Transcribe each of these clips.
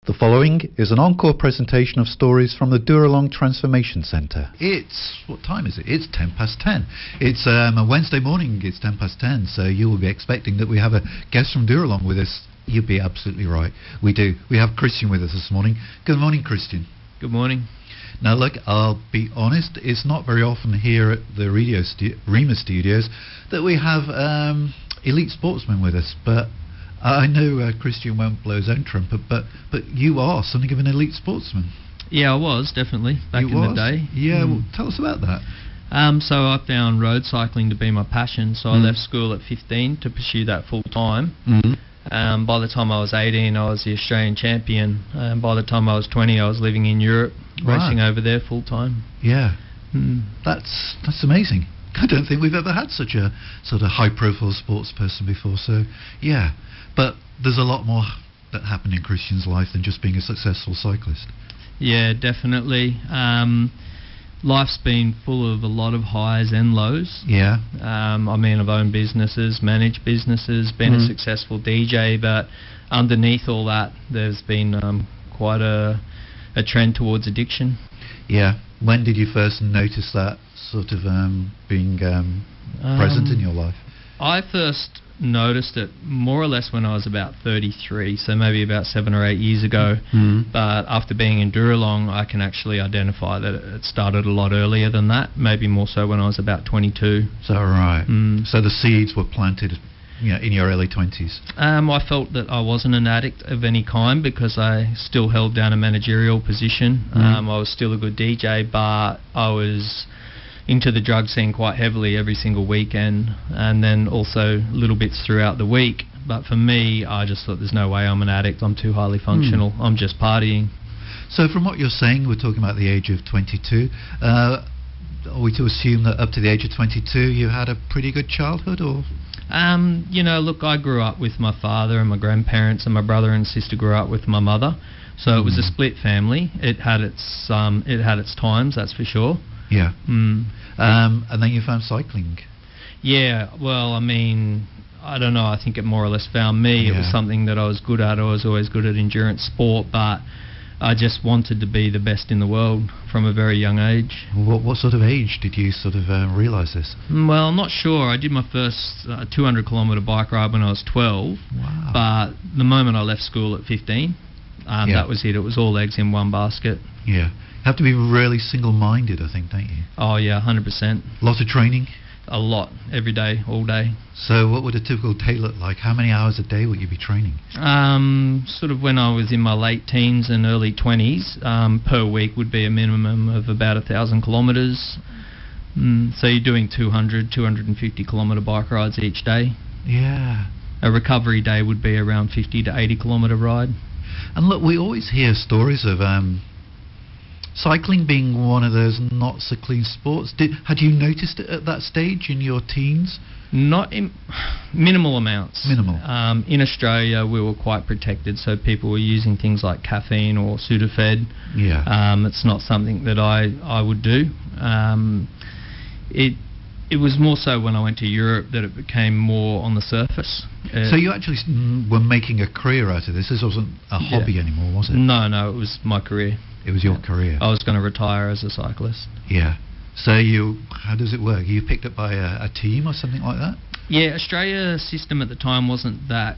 The following is an encore presentation of stories from the Dooralong Transformation Centre. What time is it? It's 10:10. It's a Wednesday morning, it's 10:10, so you will be expecting that we have a guest from Dooralong with us. You'd be absolutely right. We do. We have Christian with us this morning. Good morning, Christian. Good morning. Now look, I'll be honest, it's not very often here at the REMA studios that we have elite sportsmen with us, but I know Christian won't blow his own trumpet, but you are something of an elite sportsman. Yeah, I was, definitely, back in the day. Yeah, well, tell us about that. So I found road cycling to be my passion, so I left school at 15 to pursue that full time. By the time I was 18, I was the Australian champion. By the time I was 20, I was living in Europe, racing over there full time. Yeah, that's amazing. I don't think we've ever had such a sort of high-profile sports person before, so yeah. But there's a lot more that happened in Christian's life than just being a successful cyclist. Yeah, definitely. Life's been full of a lot of highs and lows. Yeah. I mean, I've owned businesses, managed businesses, been a successful DJ, but underneath all that, there's been quite a trend towards addiction. Yeah. When did you first notice that sort of being present in your life? I first noticed it more or less when I was about 33, so maybe about 7 or 8 years ago. But after being in Dooralong, I can actually identify that it started a lot earlier than that, maybe more so when I was about 22. Is that right? So the seeds were planted in your early 20s? I felt that I wasn't an addict of any kind because I still held down a managerial position. I was still a good DJ, but I was into the drug scene quite heavily every single weekend, and then also little bits throughout the week. But for me, I just thought there's no way I'm an addict. I'm too highly functional. I'm just partying. So from what you're saying, we're talking about the age of 22. Are we to assume that up to the age of 22 you had a pretty good childhood, or? Look, I grew up with my father and my grandparents, and my brother and sister grew up with my mother. So it was a split family. It had its times, that's for sure. Yeah. And then you found cycling. Yeah, well, I mean, I don't know, I think it more or less found me. Yeah. It was something that I was good at. I was always good at endurance sport, but I just wanted to be the best in the world from a very young age. What sort of age did you sort of realise this? Well, I'm not sure. I did my first 200-kilometre bike ride when I was 12. Wow. But the moment I left school at 15, that was it. It was all eggs in one basket. Yeah. You have to be really single-minded, I think, don't you? Oh, yeah, 100%. Lots of training? A lot, every day, all day. So what would a typical day look like? How many hours a day would you be training? Sort of when I was in my late teens and early 20s, per week would be a minimum of about 1,000 kilometres. So you're doing 250-kilometre bike rides each day. Yeah. A recovery day would be around 50 to 80-kilometre ride. And look, we always hear stories of cycling being one of those not so clean sports. Had you noticed it at that stage in your teens? Not in minimal amounts. Minimal. In Australia, we were quite protected, so people were using things like caffeine or Sudafed. Yeah. It's not something that I would do. It was more so when I went to Europe that it became more on the surface. So you actually were making a career out of this. This wasn't a hobby anymore, was it? No, it was my career. It was your career. I was going to retire as a cyclist. Yeah. So how does it work? You picked up by a team or something like that? Yeah, Australia's system at the time wasn't that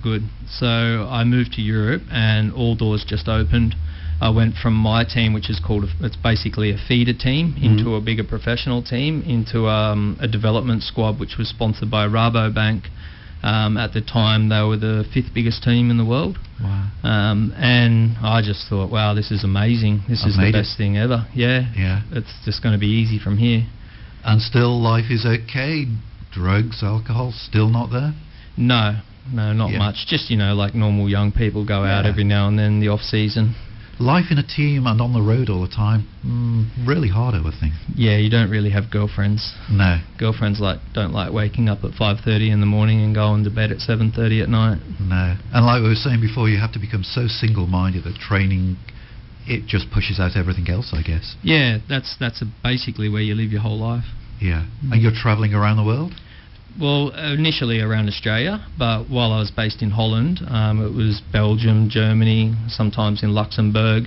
good. So I moved to Europe and all doors just opened. I went from my team, which is it's basically a feeder team, into a bigger professional team, into a development squad which was sponsored by Rabobank. At the time, they were the 5th biggest team in the world. Wow. And I just thought, wow, this is amazing. This is the best thing ever. Yeah. Yeah. It's just going to be easy from here. And still life is okay? Drugs, alcohol, still not there? No, not much. Just, like normal young people go out every now and then, the off-season. Life in a team and on the road all the time, really hard, I would think. Yeah, you don't really have girlfriends. No. Girlfriends don't like waking up at 5:30 in the morning and going to bed at 7:30 at night. No. And like we were saying before, you have to become so single-minded that training, it just pushes out everything else, I guess. Yeah, that's basically where you live your whole life. Yeah. And you're travelling around the world? Well, initially around Australia, but while I was based in Holland, it was Belgium, Germany, sometimes in Luxembourg.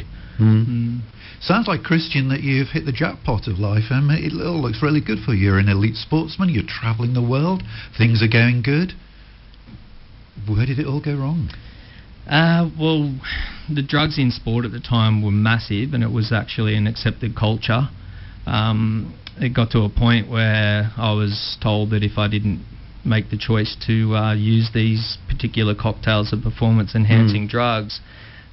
Sounds like, Christian, that you've hit the jackpot of life. It all looks really good for you. You're an elite sportsman, you're travelling the world, things are going good. Where did it all go wrong? Well, the drugs in sport at the time were massive, and it was actually an accepted culture. It got to a point where I was told that if I didn't make the choice to use these particular cocktails of performance-enhancing drugs,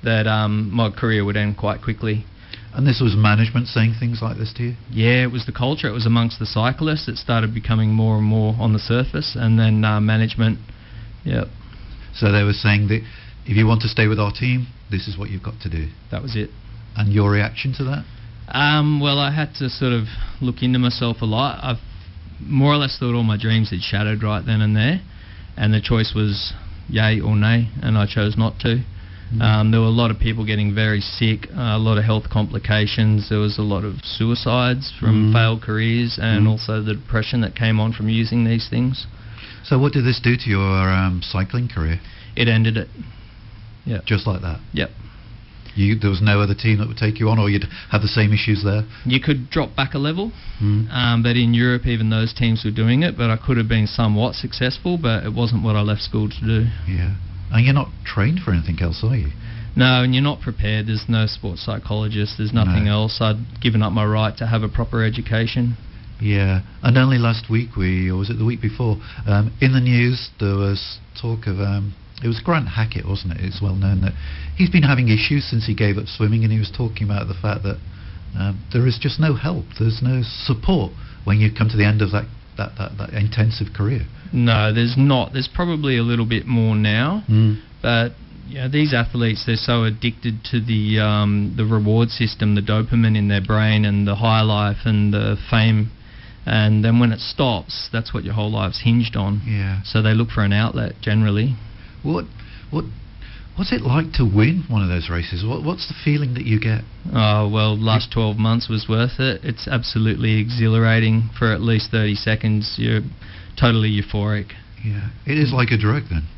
that my career would end quite quickly. And this was management saying things like this to you? Yeah, it was the culture. It was amongst the cyclists. It started becoming more and more on the surface, and then management, yep. So they were saying that if you want to stay with our team, this is what you've got to do. That was it. And your reaction to that? Well, I had to sort of look into myself a lot. I've more or less thought all my dreams had shattered right then and there, and the choice was yay or nay, and I chose not to. There were a lot of people getting very sick, a lot of health complications. There was a lot of suicides from failed careers, and also the depression that came on from using these things. So what did this do to your cycling career? It ended it. Yeah. Just like that? Yep. There was no other team that would take you on, or you'd have the same issues there? You could drop back a level, but in Europe even those teams were doing it, but I could have been somewhat successful, but it wasn't what I left school to do. Yeah. And you're not trained for anything else, are you? No, and you're not prepared. There's no sports psychologist, there's nothing else. I'd given up my right to have a proper education. Yeah, and only last week, or was it the week before, in the news there was talk of, it was Grant Hackett, wasn't it? It's well known that he's been having issues since he gave up swimming, and he was talking about the fact that there is just no help, there's no support when you come to the end of that intensive career. No, there's not. There's probably a little bit more now, but these athletes, they're so addicted to the reward system, the dopamine in their brain and the high life and the fame, and then when it stops, that's what your whole life's hinged on. Yeah. So they look for an outlet generally. What's it like to win one of those races? What's the feeling that you get? Oh, well, last 12 months was worth it. It's absolutely exhilarating for at least 30 seconds. You're totally euphoric. Yeah. It is like a drug then.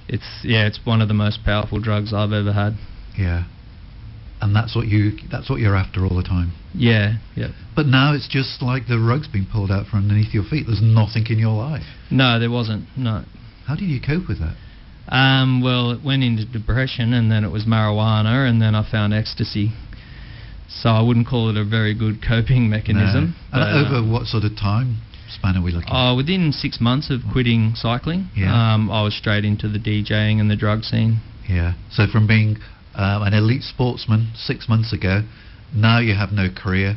It's one of the most powerful drugs I've ever had. Yeah. And that's what you're after all the time. Yeah, yeah. But now it's just like the rug's been pulled out from underneath your feet. There's nothing in your life. No, there wasn't. No. How did you cope with that? Well, it went into depression, and then it was marijuana, and then I found ecstasy. So I wouldn't call it a very good coping mechanism. No. And over what sort of time span are we looking at? Within 6 months of quitting cycling, I was straight into the DJing and the drug scene. Yeah. So from being an elite sportsman 6 months ago, now you have no career,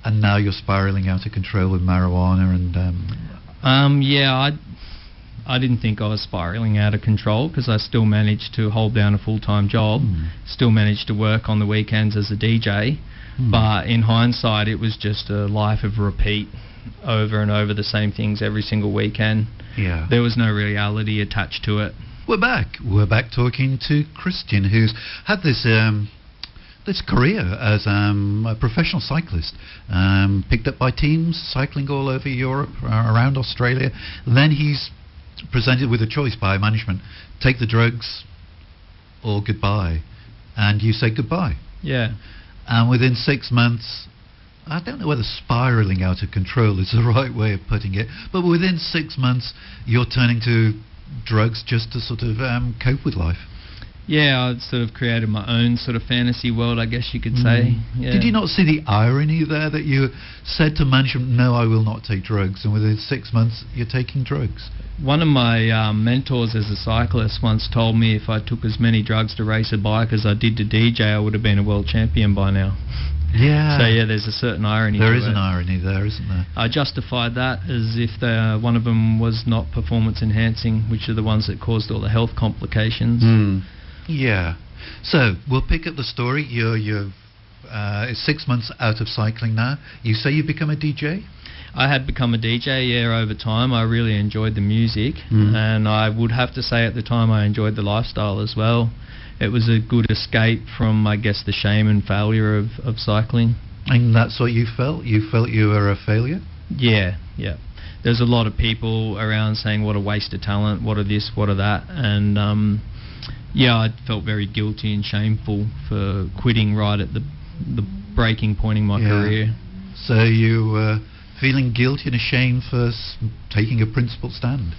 and now you're spiralling out of control with marijuana and... I didn't think I was spiralling out of control, because I still managed to hold down a full-time job, still managed to work on the weekends as a DJ, but in hindsight it was just a life of repeat, over and over the same things every single weekend. Yeah. There was no reality attached to it. We're back talking to Christian, who's had this career as a professional cyclist, picked up by teams cycling all over Europe, around Australia. Then he's presented with a choice by management: take the drugs or goodbye. And you say goodbye. Yeah. And within 6 months, I don't know whether spiralling out of control is the right way of putting it, but within 6 months you're turning to drugs just to sort of cope with life. Yeah, I'd sort of created my own sort of fantasy world, I guess you could say. Yeah. Did you not see the irony there, that you said to management, no, I will not take drugs, and within 6 months you're taking drugs? One of my mentors as a cyclist once told me if I took as many drugs to race a bike as I did to DJ, I would have been a world champion by now. Yeah. So yeah, there's a certain irony. There is an irony there, isn't there? I justified that as if one of them was not performance enhancing, which are the ones that caused all the health complications. Yeah. So we'll pick up the story. You're 6 months out of cycling now. You say you've become a DJ? I had become a DJ, over time. I really enjoyed the music, and I would have to say at the time I enjoyed the lifestyle as well. It was a good escape from, I guess, the shame and failure of cycling. And that's what you felt? You felt you were a failure? Yeah, yeah. there's a lot of people around saying what a waste of talent, what of this, what of that, and I felt very guilty and shameful for quitting right at the breaking point in my career. So you were feeling guilty and ashamed for taking a principled stand?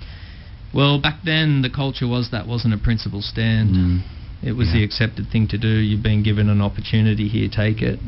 Well, back then the culture was that wasn't a principled stand. It was the accepted thing to do. You've been given an opportunity here, take it.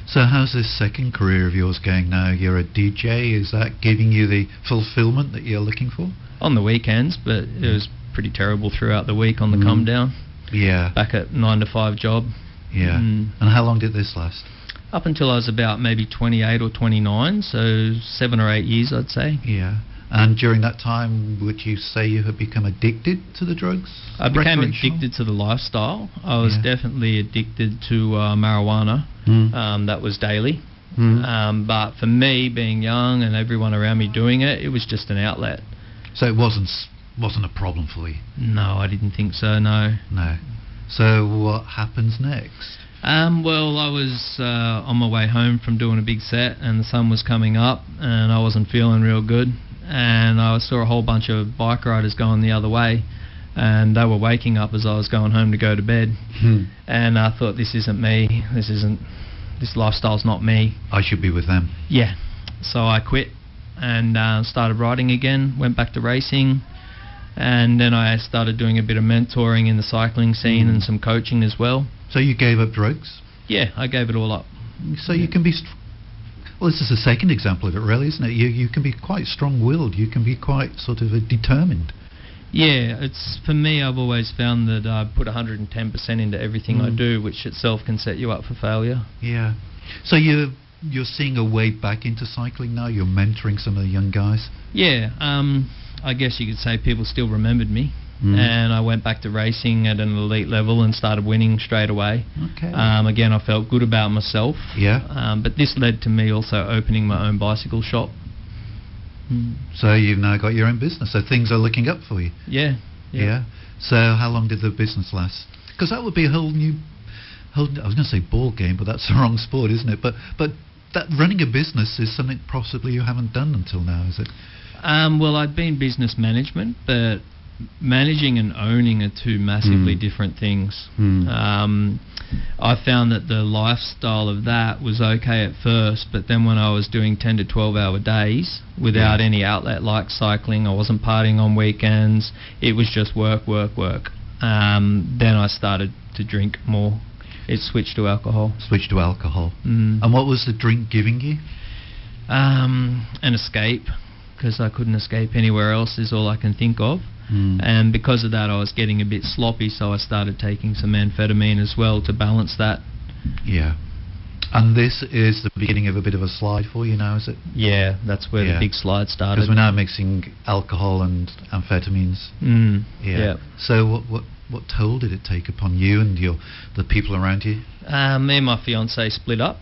So how's this second career of yours going now? You're a DJ. Is that giving you the fulfillment that you're looking for? On the weekends, but it was pretty terrible throughout the week on the come down. Yeah. Back at 9 to 5 job. Yeah. And how long did this last? Up until I was about maybe 28 or 29, so 7 or 8 years, I'd say. Yeah. And during that time, would you say you had become addicted to the drugs? I became addicted to the lifestyle. I was definitely addicted to marijuana. That was daily. But for me, being young and everyone around me doing it, it was just an outlet. So it wasn't a problem for you? No, I didn't think so, no. No. So what happens next? Well, I was on my way home from doing a big set, and the sun was coming up, and I wasn't feeling real good. And I saw a whole bunch of bike riders going the other way, and they were waking up as I was going home to go to bed. And I thought, this isn't me. This lifestyle's not me. I should be with them. Yeah. So I quit and started riding again, went back to racing, and then I started doing a bit of mentoring in the cycling scene and some coaching as well. So you gave up drugs? Yeah, I gave it all up. So you can be... Well, this is a second example of it, really, isn't it? You can be quite strong-willed. You can be quite sort of determined. Yeah, it's for me. I've always found that I put 110% into everything I do, which itself can set you up for failure. Yeah. So you're seeing a way back into cycling now. You're mentoring some of the young guys. Yeah. I guess you could say people still remembered me. And I went back to racing at an elite level and started winning straight away. Okay. Again, I felt good about myself. Yeah. But this led to me also opening my own bicycle shop. So you've now got your own business. So things are looking up for you. Yeah. Yeah. So how long did the business last? Because that would be a whole new, I was going to say ball game, but that's the wrong sport, isn't it? But that running a business is something possibly you haven't done until now, is it? Well, I'd been business management, but managing and owning are two massively different things. I found that the lifestyle of that was okay at first, but then when I was doing 10 to 12 hour days without any outlet like cycling, I wasn't partying on weekends, it was just work. Then I started to drink more. It switched to alcohol. And what was the drink giving you? An escape, because I couldn't escape anywhere else is all I can think of. And because of that I was getting a bit sloppy, so I started taking some amphetamine as well to balance that. Yeah. And this is the beginning of a bit of a slide for you now, is it? Yeah, that's where the big slide started. Because we're now mixing alcohol and amphetamines. Yeah. So what toll did it take upon you and the people around you? Me and my fiancée split up.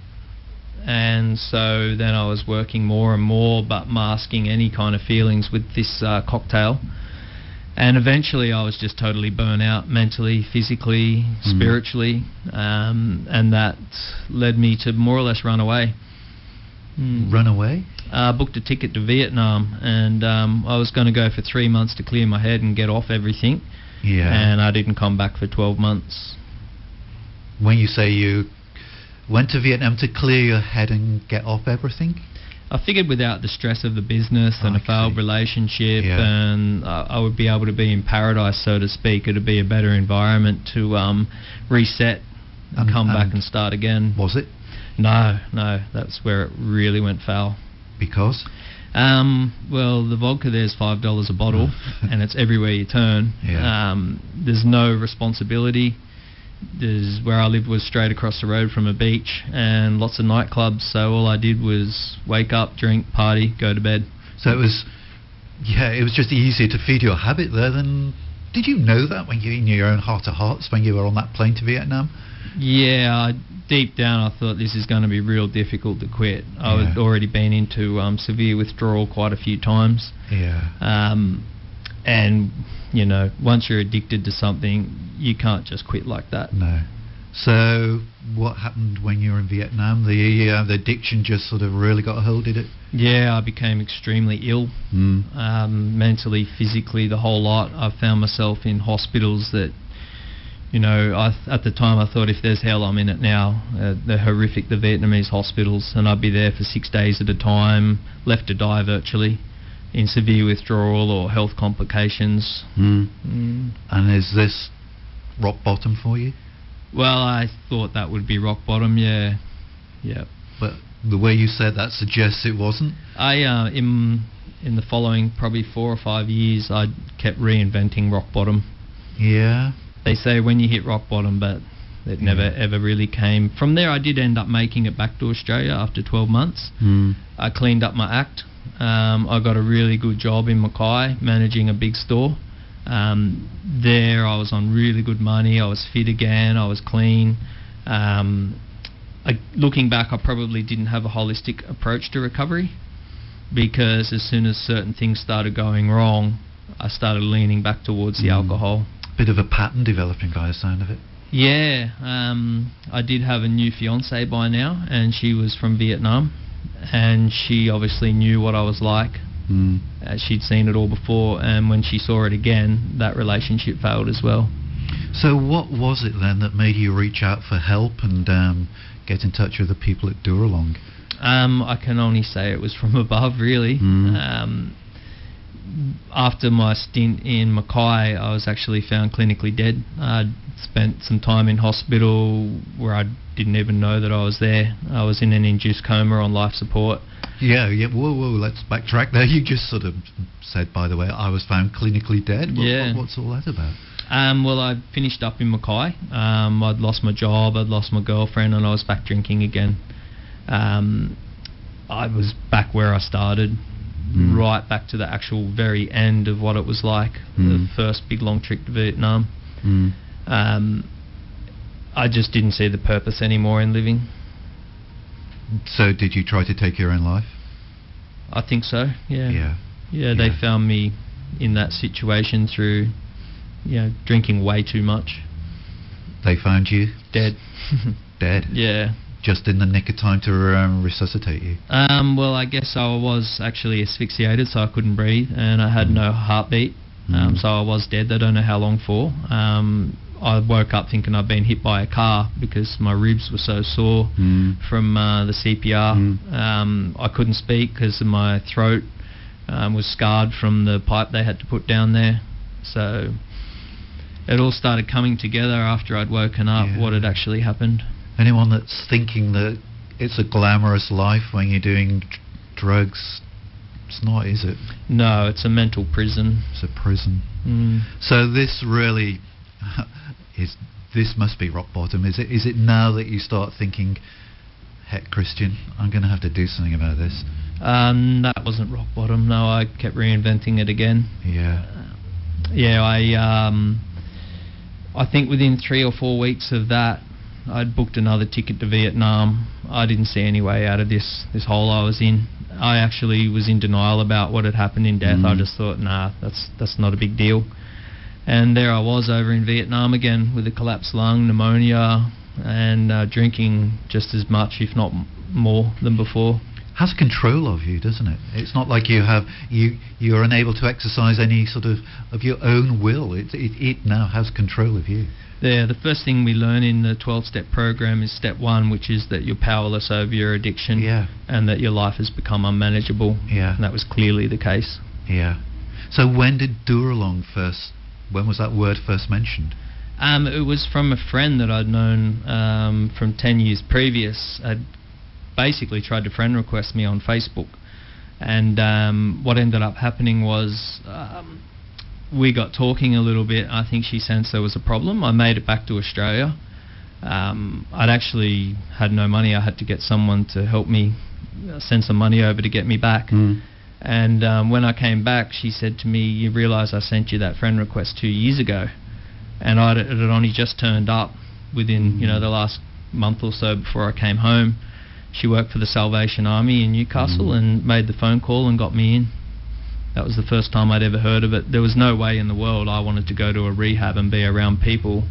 And so then I was working more and more, but masking any kind of feelings with this cocktail. And eventually I was just totally burnt out, mentally, physically, spiritually, and that led me to more or less run away. Run away? Booked a ticket to Vietnam, and I was going to go for 3 months to clear my head and get off everything. Yeah. And I didn't come back for 12 months. When you say you went to Vietnam to clear your head and get off everything? I figured without the stress of the business and a failed relationship, and I would be able to be in paradise, so to speak. It would be a better environment to reset and come back and start again. Was it? No, that's where it really went foul. Because? Well, the vodka there's $5 a bottle, and it's everywhere you turn. There's no responsibility. Where I lived was straight across the road from a beach and lots of nightclubs, so all I did was wake up, drink, party, go to bed. So it was just easier to feed your habit there than... Did you know that when you in your own heart of hearts when you were on that plane to Vietnam? Yeah, deep down I thought this is going to be real difficult to quit. I had already been into severe withdrawal quite a few times. And, once you're addicted to something, you can't just quit like that. No. So what happened when you were in Vietnam? The addiction just sort of really got a hold, did it? Yeah, I became extremely ill, mentally, physically, the whole lot. I found myself in hospitals that, at the time I thought, if there's hell, I'm in it now. They're horrific, the Vietnamese hospitals, and I'd be there for 6 days at a time, left to die virtually, in severe withdrawal or health complications. And is this rock bottom for you? Well, I thought that would be rock bottom, yeah. But the way you said that suggests it wasn't. In the following probably 4 or 5 years, I kept reinventing rock bottom. Yeah. They say when you hit rock bottom, but it never ever really came. From there, I did end up making it back to Australia after 12 months. I cleaned up my act. I got a really good job in Mackay, managing a big store. There I was on really good money, I was fit again, I was clean. Looking back, I probably didn't have a holistic approach to recovery, because as soon as certain things started going wrong, I started leaning back towards the alcohol. Bit of a pattern developing by the sound of it. Yeah, I did have a new fiancée by now, and she was from Vietnam, and she obviously knew what I was like. She'd seen it all before, and when she saw it again, that relationship failed as well. So what was it then that made you reach out for help and get in touch with the people at Dooralong? I can only say it was from above, really. After my stint in Mackay, I was actually found clinically dead. I'd spent some time in hospital where I didn't even know that I was there. I was in an induced coma on life support. Yeah, whoa, let's backtrack there. You just sort of said, by the way, I was found clinically dead. What's all that about? Well, I finished up in Mackay. I'd lost my job, I'd lost my girlfriend, and I was back drinking again. I was back where I started, right back to the actual very end of what it was like, the first big long trip to Vietnam. I just didn't see the purpose anymore in living. So did you try to take your own life? I think so, yeah. Yeah, they found me in that situation through, drinking way too much. They found you? Dead. Dead? Yeah. Just in the nick of time to resuscitate you? Well, I guess I was actually asphyxiated, so I couldn't breathe, and I had no heartbeat, so I was dead. I don't know how long for. I woke up thinking I'd been hit by a car because my ribs were so sore from the CPR. I couldn't speak because my throat was scarred from the pipe they had to put down there. So it all started coming together after I'd woken up, what had actually happened. Anyone that's thinking that it's a glamorous life when you're doing drugs, it's not, is it? No, it's a mental prison. It's a prison. So this really... this must be rock bottom. Is it now that you start thinking, heck, Christian, I'm going to have to do something about this? That wasn't rock bottom. No, I kept reinventing it again. I think within 3 or 4 weeks of that, I'd booked another ticket to Vietnam. I didn't see any way out of this hole I was in. I actually was in denial about what had happened in death. I just thought, nah, that's not a big deal. And there I was over in Vietnam again with a collapsed lung, pneumonia, and drinking just as much, if not more, than before. Has control of you, doesn't it? It's not like you're unable to exercise any sort of your own will. It now has control of you. Yeah, the first thing we learn in the 12-step program is step 1, which is that you're powerless over your addiction, and that your life has become unmanageable. And that was clearly the case. So when did Dooralong when was that word first mentioned? It was from a friend that I'd known from 10 years previous. I'd basically tried to friend request me on Facebook, and what ended up happening was we got talking a little bit. I think she sensed there was a problem. I made it back to Australia. I'd actually had no money. I had to get someone to help me send some money over to get me back. And when I came back, she said to me, you realise I sent you that friend request 2 years ago. And it had only just turned up within the last month or so before I came home. She worked for the Salvation Army in Newcastle and made the phone call and got me in. That was the first time I'd ever heard of it. There was no way in the world I wanted to go to a rehab and be around people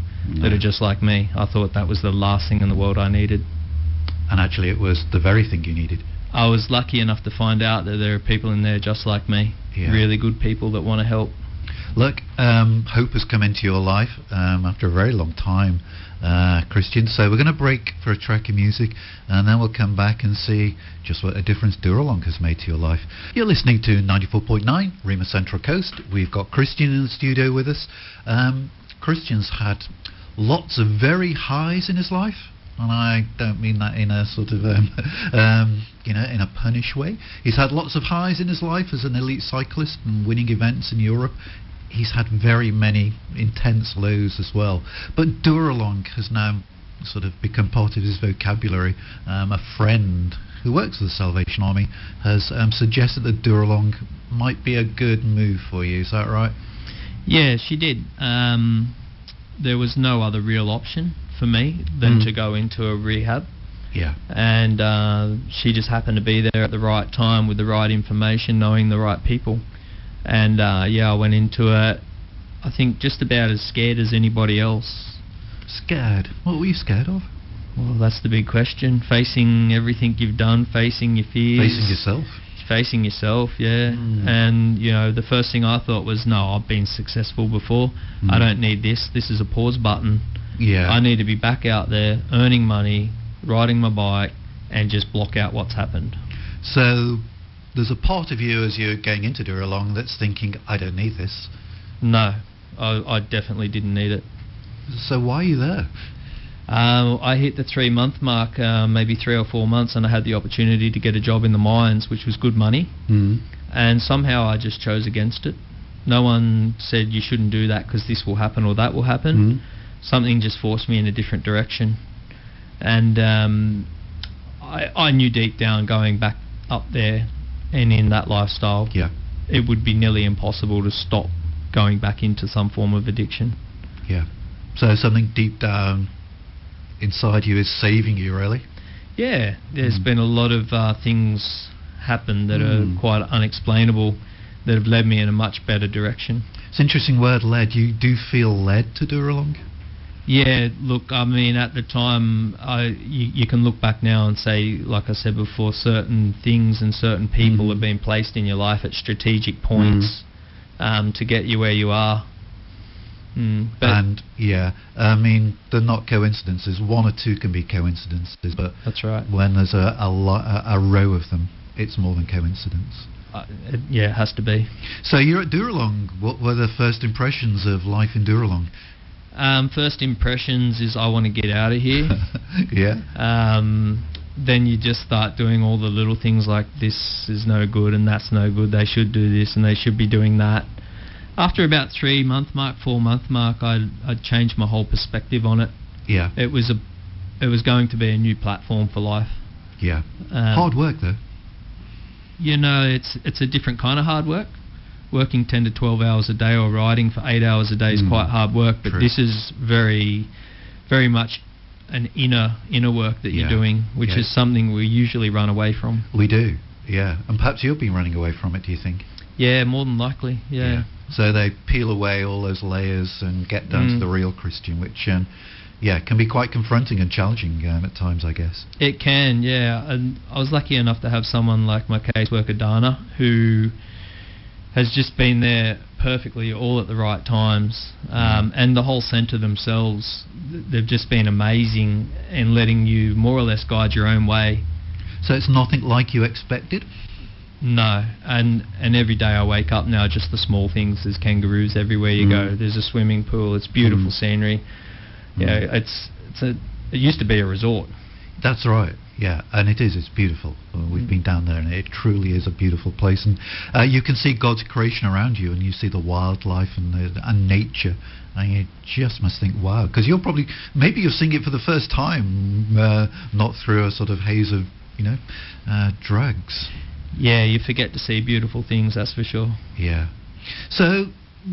that are just like me. I thought that was the last thing in the world I needed. And actually it was the very thing you needed. I was lucky enough to find out that there are people in there just like me, really good people that want to help. Look, hope has come into your life after a very long time, Christian. So we're going to break for a track of music, and then we'll come back and see just what a difference Dooralong has made to your life. You're listening to 94.9 Rima Central Coast. We've got Christian in the studio with us. Christian's had lots of very highs in his life. And I don't mean that in a sort of, in a punish way. He's had lots of highs in his life as an elite cyclist and winning events in Europe. He's had very many intense lows as well. But Dooralong has now sort of become part of his vocabulary. A friend who works for the Salvation Army has suggested that Dooralong might be a good move for you. Is that right? Yeah, she did. There was no other real option for me than to go into a rehab. Yeah. And she just happened to be there at the right time with the right information, knowing the right people. And I went into it, I think, just about as scared as anybody else. Scared? What were you scared of? Well, that's the big question. Facing everything you've done, facing your fears. Facing yourself? Facing yourself, yeah. And, the first thing I thought was, no, I've been successful before. I don't need this. This is a pause button. Yeah. I need to be back out there, earning money, riding my bike, and just block out what's happened. So there's a part of you as you're going into Dooralong that's thinking, I don't need this. No, I definitely didn't need it. So why are you there? I hit the 3-month mark, maybe 3 or 4 months, and I had the opportunity to get a job in the mines, which was good money. And somehow I just chose against it. No one said you shouldn't do that because this will happen or that will happen. Something just forced me in a different direction. And I knew deep down, going back up there and in that lifestyle, it would be nearly impossible to stop going back into some form of addiction. Yeah. So something deep down inside you is saving you, really? Yeah. There's been a lot of things happen that are quite unexplainable that have led me in a much better direction. It's an interesting word, led. You do feel led to Dooralong? Yeah, look, I mean, at the time, you can look back now and say, like I said before, certain things and certain people have been placed in your life at strategic points to get you where you are. And, I mean, they're not coincidences. One or two can be coincidences, but that's right. When there's a row of them, it's more than coincidence. It has to be. So you're at Dooralong. What were the first impressions of life in Dooralong? First impressions is I want to get out of here. Then you just start doing all the little things like this is no good and that's no good. They should do this and they should be doing that. After about 3-month mark, 4-month mark, I'd changed my whole perspective on it. Yeah. It was going to be a new platform for life. Yeah. Hard work though. It's a different kind of hard work. Working 10 to 12 hours a day or riding for 8 hours a day is quite hard work, but this is very, very much an inner work that you're doing, which is something we usually run away from. We do, and perhaps you've been running away from it, do you think? Yeah, more than likely, yeah. So they peel away all those layers and get down to the real Christian, which can be quite confronting and challenging at times, I guess. It can, yeah. And I was lucky enough to have someone like my caseworker Dana, who has just been there perfectly all at the right times, and the whole centre themselves, they've just been amazing in letting you more or less guide your own way. So it's nothing like you expected? No, and every day I wake up now, just the small things. There's kangaroos everywhere you go. There's a swimming pool. It's beautiful scenery. Yeah, it used to be a resort. That's right. Yeah, and it is. It's beautiful. We've been down there, and it truly is a beautiful place. And you can see God's creation around you, and you see the wildlife and nature, and you just must think, wow. Because maybe you're seeing it for the first time, not through a sort of haze of, drugs. Yeah, you forget to see beautiful things, that's for sure. Yeah. So,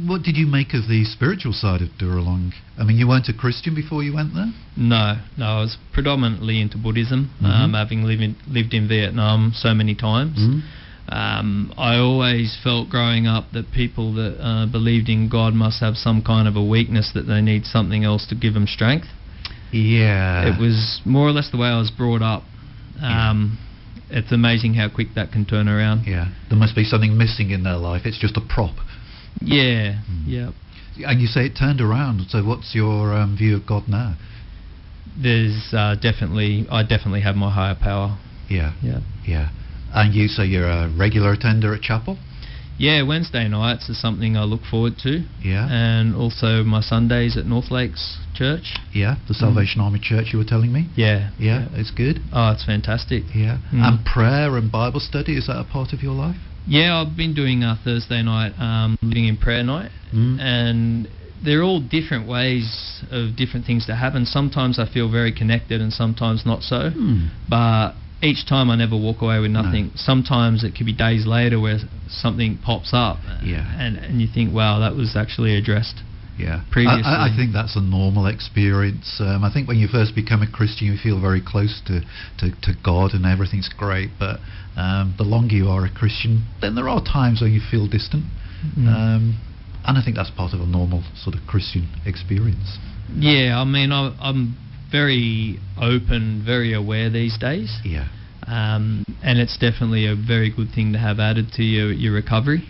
what did you make of the spiritual side of Dooralong? I mean, you weren't a Christian before you went there? No, I was predominantly into Buddhism, having lived in Vietnam so many times. I always felt growing up that people that believed in God must have some kind of a weakness, that they need something else to give them strength. Yeah. It was more or less the way I was brought up. It's amazing how quick that can turn around. Yeah. There must be something missing in their life. It's just a prop. Yeah. Yeah. And you say it turned around. So what's your view of God now? There's I definitely have my higher power. Yeah. Yeah. Yeah. And you say you're a regular attender at chapel? Yeah, Wednesday nights is something I look forward to. Yeah. And also my Sundays at North Lakes Church. Yeah, the Salvation Army Church you were telling me? Yeah. Yeah, it's good. Oh, it's fantastic. Yeah. And prayer and Bible study, is that a part of your life? Yeah, I've been doing a Thursday night living in prayer night, and they're all different ways of different things that happen. Sometimes I feel very connected and sometimes not so, but each time I never walk away with nothing. No. Sometimes it could be days later where something pops up, and you think, wow, that was actually addressed. Yeah, previously. I think that's a normal experience. I think when you first become a Christian, you feel very close to God and everything's great, but the longer you are a Christian, then there are times when you feel distant. And I think that's part of a normal sort of Christian experience. Yeah, I mean, I'm very open, very aware these days. Yeah. And it's definitely a very good thing to have added to your recovery.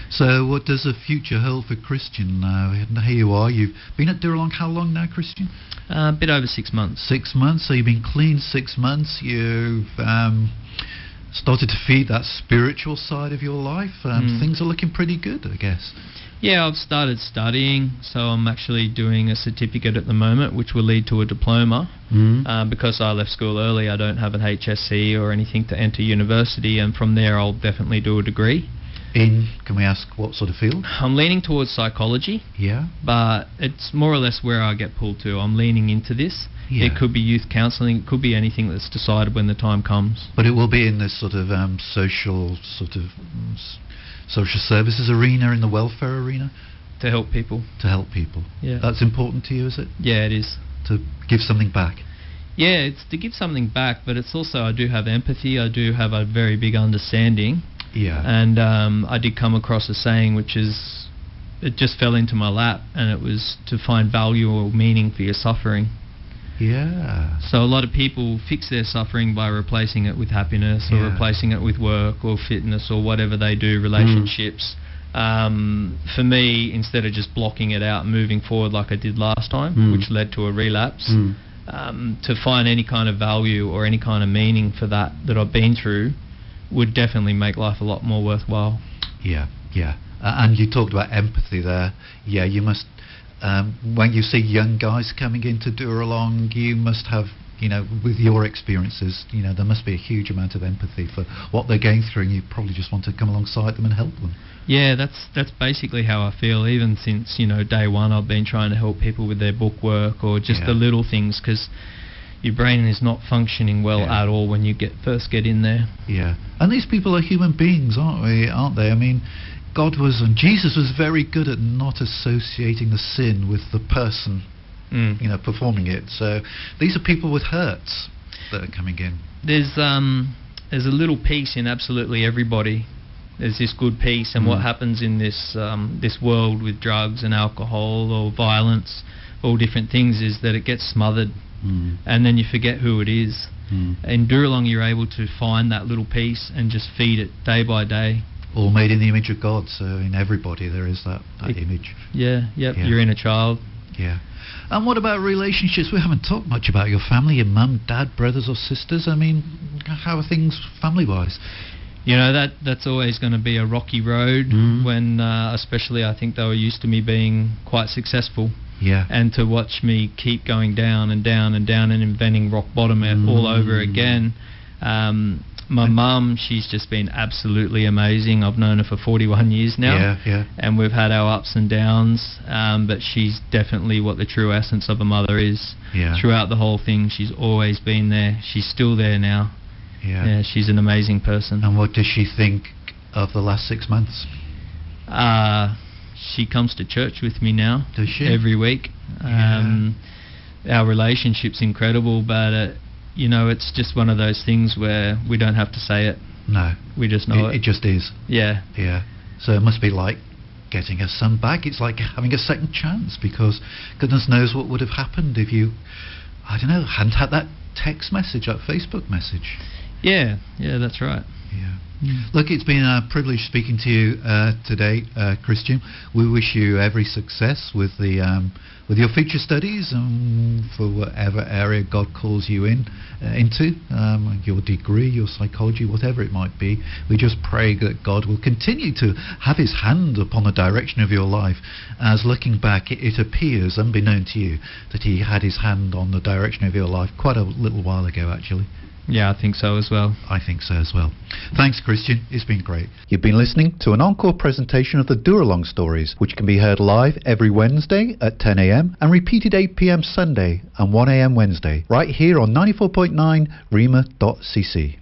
So what does the future hold for Christian now? Here you are, you've been at Dooralong how long now, Christian? A bit over 6 months. 6 months, so you've been clean 6 months, you've started to feed that spiritual side of your life. Things are looking pretty good, I guess. Yeah, I've started studying, so I'm actually doing a certificate at the moment, which will lead to a diploma. Because I left school early, I don't have an HSC or anything to enter university, and from there I'll definitely do a degree. Can we ask what sort of field? I'm leaning towards psychology. Yeah. But it's more or less where I get pulled to. I'm leaning into this. Yeah. It could be youth counselling, it could be anything that's decided when the time comes. But it will be in this sort of social services arena, in the welfare arena? To help people. To help people. Yeah. That's important to you, is it? Yeah, it is. To give something back? Yeah, it's to give something back, but it's also, I do have empathy, I do have a very big understanding. Yeah. And I did come across a saying which is, it just fell into my lap, and it was to find value or meaning for your suffering. Yeah. So a lot of people fix their suffering by replacing it with happiness, or replacing it with work or fitness or whatever they do, relationships. For me, instead of just blocking it out and moving forward like I did last time, which led to a relapse, to find any kind of value or any kind of meaning for that I've been through would definitely make life a lot more worthwhile. Yeah, yeah. And you talked about empathy there. Yeah, you must, when you see young guys coming into Dooralong, you must have, with your experiences, there must be a huge amount of empathy for what they're going through, and you probably just want to come alongside them and help them. Yeah, that's basically how I feel. Even since, day one, I've been trying to help people with their bookwork or just the little things, because your brain is not functioning well at all when you first get in there. Yeah, and these people are human beings, aren't they? I mean, Jesus was very good at not associating the sin with the person, performing it. So these are people with hurts that are coming in. There's a little piece in absolutely everybody. There's this good piece, and what happens in this world with drugs and alcohol or violence, all different things, is that it gets smothered. And then you forget who it is. In Dooralong, you're able to find that little piece and just feed it day by day. All made in the image of God, so in everybody there is that image. Yeah, you're in a child. Yeah. And what about relationships? We haven't talked much about your family, your mum, dad, brothers or sisters. I mean, how are things family-wise? That's always going to be a rocky road, when especially I think they were used to me being quite successful. Yeah. And to watch me keep going down and down and down and inventing rock bottom all over again. My mum, she's just been absolutely amazing. I've known her for 41 years now. Yeah. And we've had our ups and downs, but she's definitely what the true essence of a mother is. Yeah. Throughout the whole thing, she's always been there. She's still there now. Yeah, she's an amazing person. And what does she think of the last 6 months? She comes to church with me now. Does she? Every week. Our relationship's incredible, but it's just one of those things where we don't have to say it. No. We just know it. It just is. Yeah. Yeah. So it must be like getting a son back. It's like having a second chance, because goodness knows what would have happened if you, I don't know, hadn't had that text message, that Facebook message. Yeah, that's right. Yeah. Look, it's been a privilege speaking to you today, Christian. We wish you every success with your future studies and for whatever area God calls you into, your degree, your psychology, whatever it might be. We just pray that God will continue to have His hand upon the direction of your life. As looking back, it appears, unbeknown to you, that He had His hand on the direction of your life quite a little while ago, actually. Yeah, I think so as well. I think so as well. Thanks, Christian. It's been great. You've been listening to an encore presentation of the Dooralong stories, which can be heard live every Wednesday at 10 a.m. and repeated 8 p.m. Sunday and 1 a.m. Wednesday, right here on 94.9 rema.cc.